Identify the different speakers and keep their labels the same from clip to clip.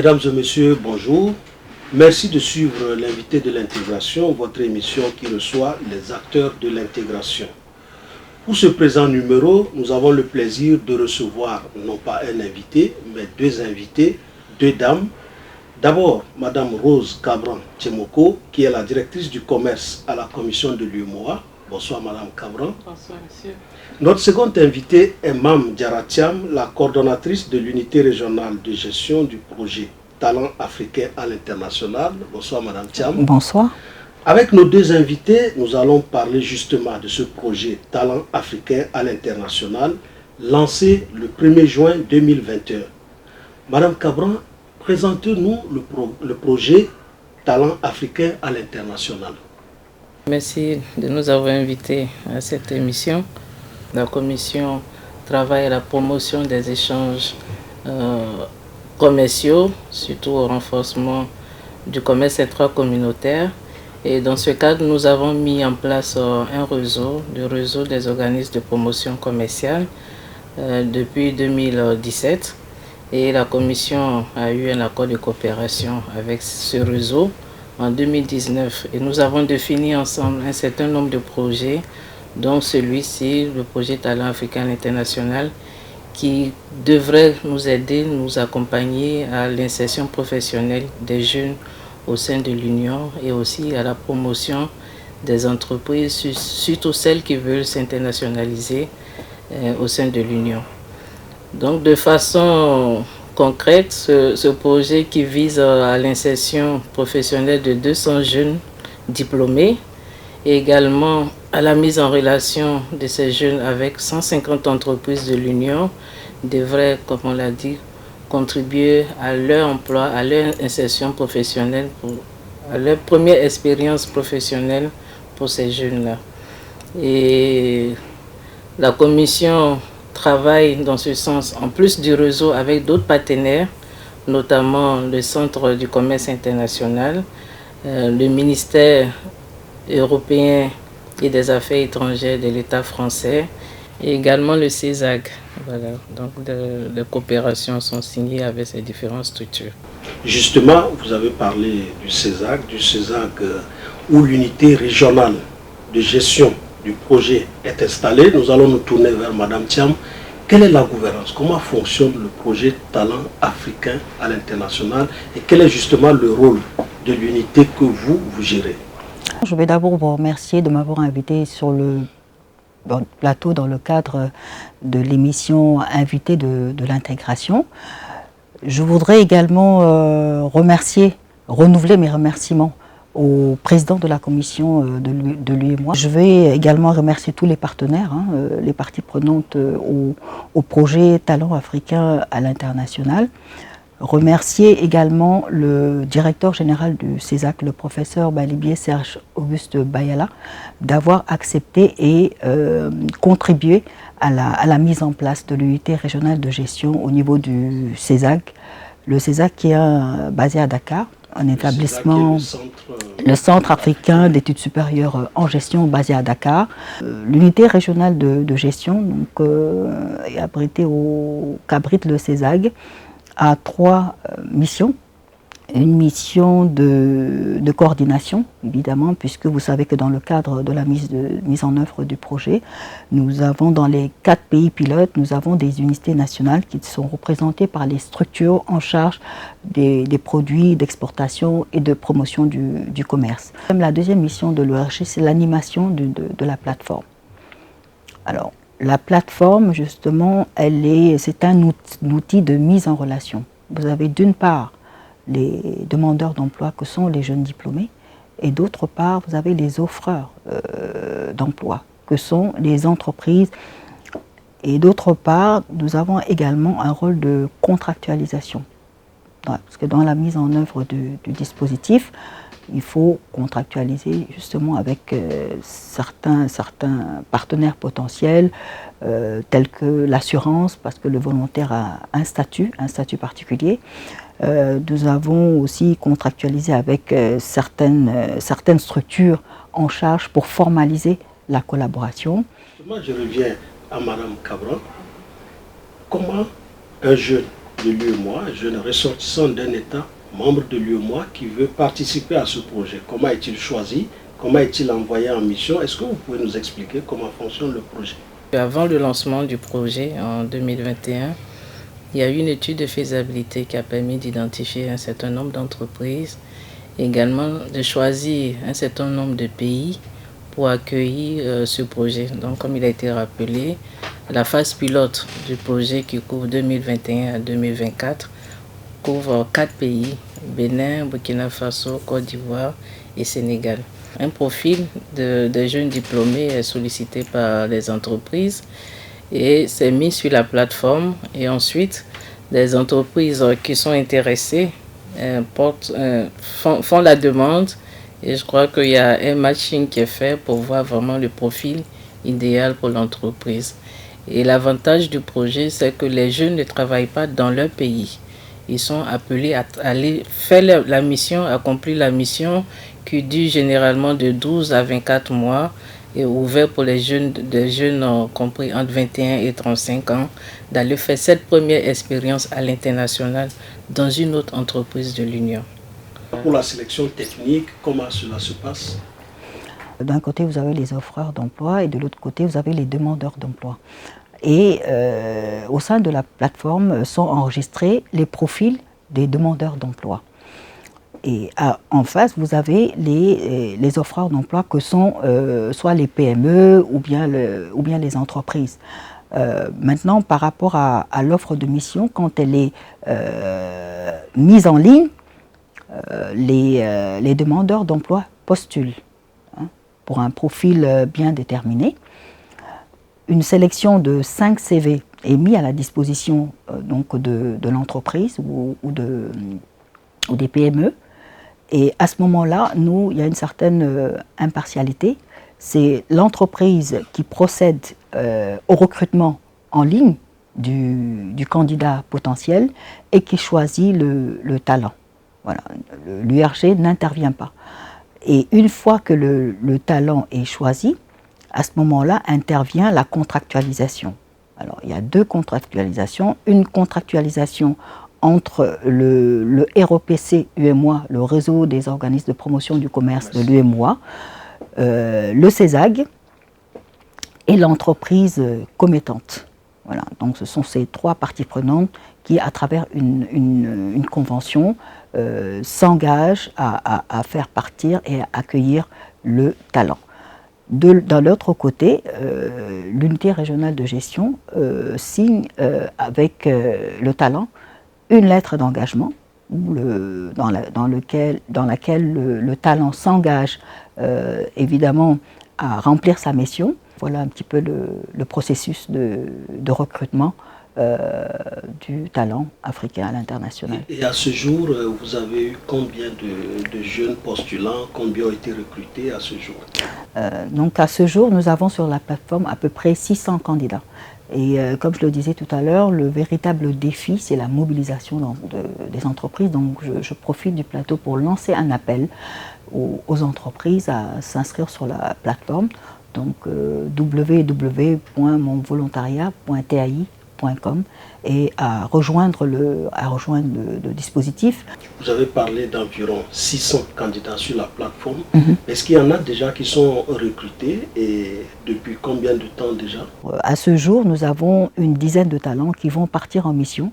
Speaker 1: Mesdames et messieurs, bonjour. Merci de suivre l'invité de l'intégration, votre émission qui reçoit les acteurs de l'intégration. Pour ce présent numéro, nous avons le plaisir de recevoir non pas un invité, mais deux invités, deux dames. D'abord, Madame Rose Cabran Tchemoko, qui est la directrice du commerce à la commission de l'UMOA. Bonsoir Madame Cabran.
Speaker 2: Bonsoir Monsieur.
Speaker 1: Notre seconde invitée est Mam Diaratiam, la coordonnatrice de l'unité régionale de gestion du projet Talent africain à l'international. Bonsoir Madame Thiam.
Speaker 3: Bonsoir.
Speaker 1: Avec nos deux invités, nous allons parler justement de ce projet Talent africain à l'international, lancé le 1er juin 2021. Madame Cabran, présentez-nous le projet Talent africain à l'international.
Speaker 2: Merci de nous avoir invités à cette émission. La commission travaille à la promotion des échanges commerciaux, surtout au renforcement du commerce intracommunautaire. Et dans ce cadre, nous avons mis en place un réseau, le réseau des organismes de promotion commerciale depuis 2017. Et la commission a eu un accord de coopération avec ce réseau en 2019. Et nous avons défini ensemble un certain nombre de projets, dont celui-ci, le projet Talent africain international, qui devrait nous aider, nous accompagner à l'insertion professionnelle des jeunes au sein de l'Union et aussi à la promotion des entreprises, surtout celles qui veulent s'internationaliser au sein de l'Union. Donc de façon concrète, ce projet qui vise à l'insertion professionnelle de 200 jeunes diplômés et également à la mise en relation de ces jeunes avec 150 entreprises de l'Union devrait, comme on l'a dit, contribuer à leur emploi, à leur insertion professionnelle, à leur première expérience professionnelle pour ces jeunes-là. Et la commission travaille dans ce sens, en plus du réseau, avec d'autres partenaires, notamment le Centre du commerce international, le ministère européen et des affaires étrangères de l'État français et également le CESAC. Voilà. Donc les coopérations sont signées avec ces différentes structures.
Speaker 1: Justement, vous avez parlé du CESAC où l'unité régionale de gestion du projet est installée. Nous allons nous tourner vers Madame Thiam. Quelle est la gouvernance? Comment fonctionne le projet Talent africain à l'international et quel est justement le rôle de l'unité que vous gérez?
Speaker 3: Je vais d'abord vous remercier de m'avoir invité sur le plateau dans le cadre de l'émission Invité de l'intégration. Je voudrais également renouveler mes remerciements au président de la commission de l'UMOA. Je vais également remercier tous les partenaires, les parties prenantes au projet Talent africain à l'international. Remercier également le directeur général du CESAC, le professeur Balibier Serge Auguste Bayala, d'avoir accepté et contribué à la mise en place de l'unité régionale de gestion au niveau du CESAC. Le CESAC qui est basé à Dakar, un établissement, le Centre africain d'études supérieures en gestion basé à Dakar. L'unité régionale de gestion donc, est abritée qu'abrite le CESAC, a trois missions. Une mission de coordination, évidemment, puisque vous savez que dans le cadre de la mise en œuvre du projet, nous avons dans les 4 pays pilotes, nous avons des unités nationales qui sont représentées par les structures en charge des produits d'exportation et de promotion du commerce. La deuxième mission de l'ORG, c'est l'animation de la plateforme. Alors, la plateforme, justement, c'est un outil de mise en relation. Vous avez d'une part les demandeurs d'emploi que sont les jeunes diplômés et d'autre part, vous avez les offreurs d'emploi que sont les entreprises. Et d'autre part, nous avons également un rôle de contractualisation. Parce que dans la mise en œuvre du dispositif, il faut contractualiser justement avec certains partenaires potentiels, tels que l'assurance, parce que le volontaire a un statut particulier. Nous avons aussi contractualisé avec certaines structures en charge pour formaliser la collaboration.
Speaker 1: Moi, je reviens à Madame Cabran. Comment un jeune de l'UEMOA, un jeune ressortissant d'un État membre de l'UEMOA qui veut participer à ce projet. Comment est-il choisi? Comment est-il envoyé en mission? Est-ce que vous pouvez nous expliquer comment fonctionne le projet?
Speaker 2: Avant le lancement du projet en 2021, il y a eu une étude de faisabilité qui a permis d'identifier un certain nombre d'entreprises, également de choisir un certain nombre de pays pour accueillir ce projet. Donc, comme il a été rappelé, la phase pilote du projet qui couvre 2021 à 2024 couvre 4 pays, Bénin, Burkina Faso, Côte d'Ivoire et Sénégal. Un profil de jeunes diplômés est sollicité par les entreprises et c'est mis sur la plateforme. Et ensuite, les entreprises qui sont intéressées font la demande. Et je crois qu'il y a un matching qui est fait pour voir vraiment le profil idéal pour l'entreprise. Et l'avantage du projet, c'est que les jeunes ne travaillent pas dans leur pays. Ils sont appelés à aller faire la mission, accomplir la mission qui dure généralement de 12 à 24 mois et ouvert pour les jeunes compris entre 21 et 35 ans, d'aller faire cette première expérience à l'international dans une autre entreprise de l'Union.
Speaker 1: Pour la sélection technique, comment cela se passe?
Speaker 3: D'un côté, vous avez les offreurs d'emploi et de l'autre côté, vous avez les demandeurs d'emploi. Et au sein de la plateforme sont enregistrés les profils des demandeurs d'emploi. Et en face, vous avez les offreurs d'emploi que sont soit les PME ou bien les entreprises. Maintenant, par rapport à l'offre de mission, quand elle est mise en ligne, les demandeurs d'emploi postulent pour un profil bien déterminé. Une sélection de 5 CV est mise à la disposition donc de l'entreprise ou des PME. Et à ce moment-là, il y a une certaine impartialité. C'est l'entreprise qui procède au recrutement en ligne du candidat potentiel et qui choisit le talent. Voilà. L'URG n'intervient pas. Et une fois que le talent est choisi, à ce moment-là intervient la contractualisation. Alors, il y a 2 contractualisations. Une contractualisation entre le ROPC UEMOA, le réseau des organismes de promotion du commerce de l'UEMOA, le CESAG et l'entreprise commettante. Voilà. Donc, ce sont ces 3 parties prenantes qui, à travers une convention, s'engagent à faire partir et à accueillir le talent. De l'autre côté, l'unité régionale de gestion signe avec le talent une lettre d'engagement dans laquelle le talent s'engage évidemment à remplir sa mission. Voilà un petit peu le processus de recrutement du talent africain à l'international.
Speaker 1: Et à ce jour, vous avez eu combien de jeunes postulants, combien ont été recrutés à ce jour?
Speaker 3: Donc à ce jour, nous avons sur la plateforme à peu près 600 candidats. Et comme je le disais tout à l'heure, le véritable défi, c'est la mobilisation des entreprises. Donc je profite du plateau pour lancer un appel aux entreprises à s'inscrire sur la plateforme. Donc www.monvolontariat.tai.com et à rejoindre le dispositif.
Speaker 1: Vous avez parlé d'environ 600 candidats sur la plateforme. Est-ce qu'il y en a déjà qui sont recrutés et depuis combien de temps déjà?
Speaker 3: À ce jour, nous avons une dizaine de talents qui vont partir en mission,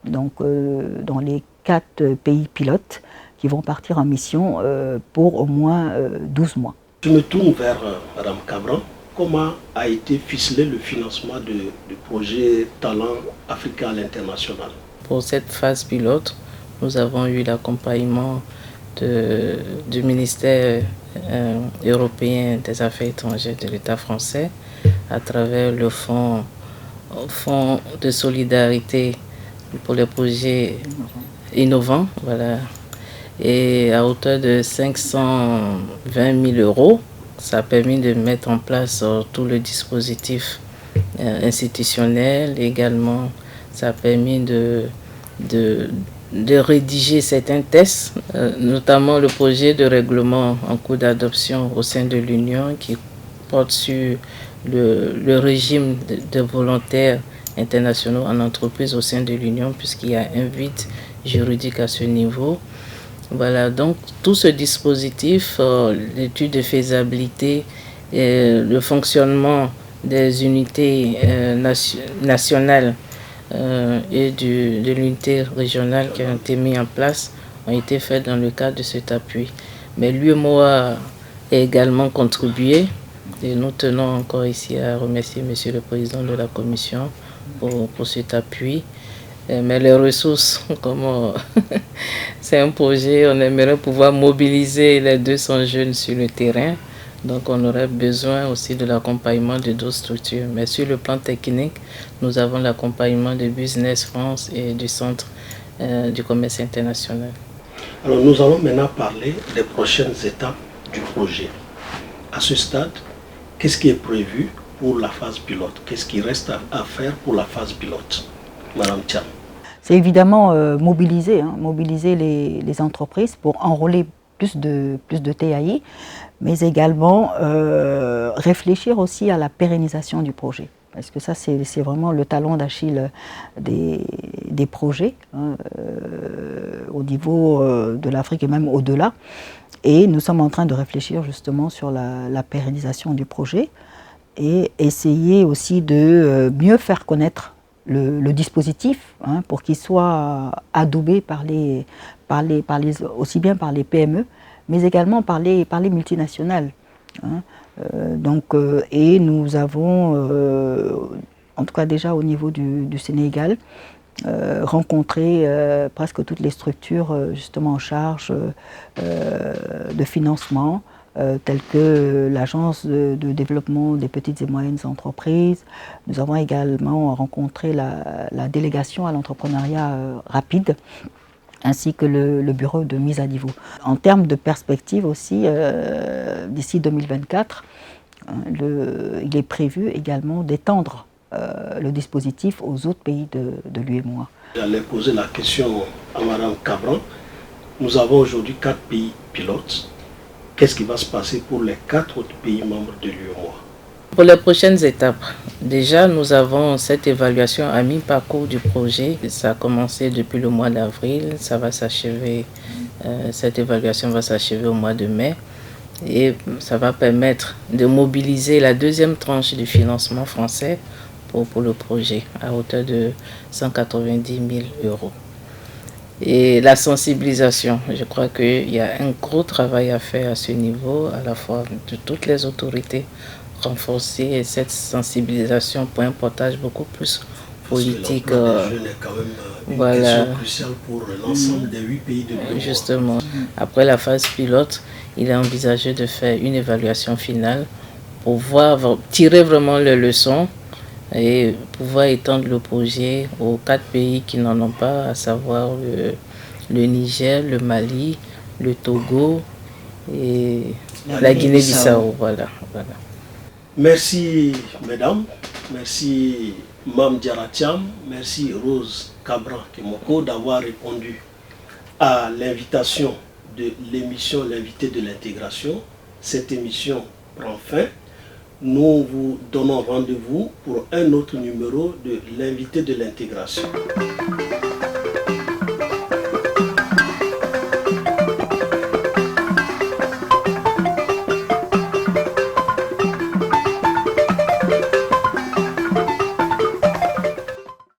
Speaker 3: donc dans les 4 pays pilotes qui vont partir en mission pour au moins 12 mois.
Speaker 1: Je me tourne vers Mme Cabran. Comment a été ficelé le financement du projet Talent Africain à l'international?
Speaker 2: Pour cette phase pilote, nous avons eu l'accompagnement du ministère européen des Affaires étrangères de l'État français à travers le fonds de solidarité pour les projets innovants, voilà, et à hauteur de 520 000 euros. Ça a permis de mettre en place tout le dispositif institutionnel. Également, ça a permis de rédiger certains tests, notamment le projet de règlement en cours d'adoption au sein de l'Union qui porte sur le régime de volontaires internationaux en entreprise au sein de l'Union, puisqu'il y a un vide juridique à ce niveau. Voilà, donc tout ce dispositif, l'étude de faisabilité, le fonctionnement des unités nationales et de l'unité régionale qui ont été mis en place ont été faits dans le cadre de cet appui. Mais l'UEMOA a également contribué et nous tenons encore ici à remercier Monsieur le Président de la Commission pour cet appui. Mais les ressources, comme c'est un projet, on aimerait pouvoir mobiliser les 200 jeunes sur le terrain. Donc on aurait besoin aussi de l'accompagnement de d'autres structures. Mais sur le plan technique, nous avons l'accompagnement de Business France et du Centre du commerce international.
Speaker 1: Alors nous allons maintenant parler des prochaines étapes du projet. À ce stade, qu'est-ce qui est prévu pour la phase pilote? Qu'est-ce qui reste à faire pour la phase pilote? Madame Thiam.
Speaker 3: C'est évidemment mobiliser les entreprises pour enrôler plus de TAI, mais également réfléchir aussi à la pérennisation du projet. Parce que ça, c'est vraiment le talon d'Achille des projets au niveau de l'Afrique et même au-delà. Et nous sommes en train de réfléchir justement sur la pérennisation du projet et essayer aussi de mieux faire connaître le dispositif pour qu'il soit adoubé aussi bien par les PME, mais également par les multinationales. Et nous avons, en tout cas déjà au niveau du Sénégal, rencontré presque toutes les structures justement en charge de financement, telles que l'Agence de développement des petites et moyennes entreprises. Nous avons également rencontré la délégation à l'entrepreneuriat rapide, ainsi que le bureau de mise à niveau. En termes de perspective aussi, d'ici 2024, il est prévu également d'étendre le dispositif aux autres pays de l'UEMOA.
Speaker 1: J'allais poser la question à Mme Cabran. Nous avons aujourd'hui 4 pays pilotes. Qu'est-ce qui va se passer pour les 4 autres pays membres de l'UEMOA?
Speaker 2: Pour les prochaines étapes, déjà nous avons cette évaluation à mi-parcours du projet. Ça a commencé depuis le mois d'avril, ça va s'achever, cette évaluation va s'achever au mois de mai. Et ça va permettre de mobiliser la deuxième tranche du financement français pour le projet à hauteur de 190 000 €. Et la sensibilisation, je crois qu'il y a un gros travail à faire à ce niveau, à la fois de toutes les autorités, renforcer cette sensibilisation pour un portage beaucoup plus politique.
Speaker 1: Voilà. Cruciale pour l'ensemble des 8 pays de l'UEMOA.
Speaker 2: Justement, après la phase pilote, il est envisagé de faire une évaluation finale pour tirer vraiment les leçons et pouvoir étendre le projet aux 4 pays qui n'en ont pas, à savoir le Niger, le Mali, le Togo et la Guinée-Bissau. Voilà.
Speaker 1: Merci mesdames, merci Mme Diarra Thiam, merci Rose Cabran Kemoko d'avoir répondu à l'invitation de l'émission L'invité de l'intégration. Cette émission prend fin. Nous vous donnons rendez-vous pour un autre numéro de L'invité de l'intégration.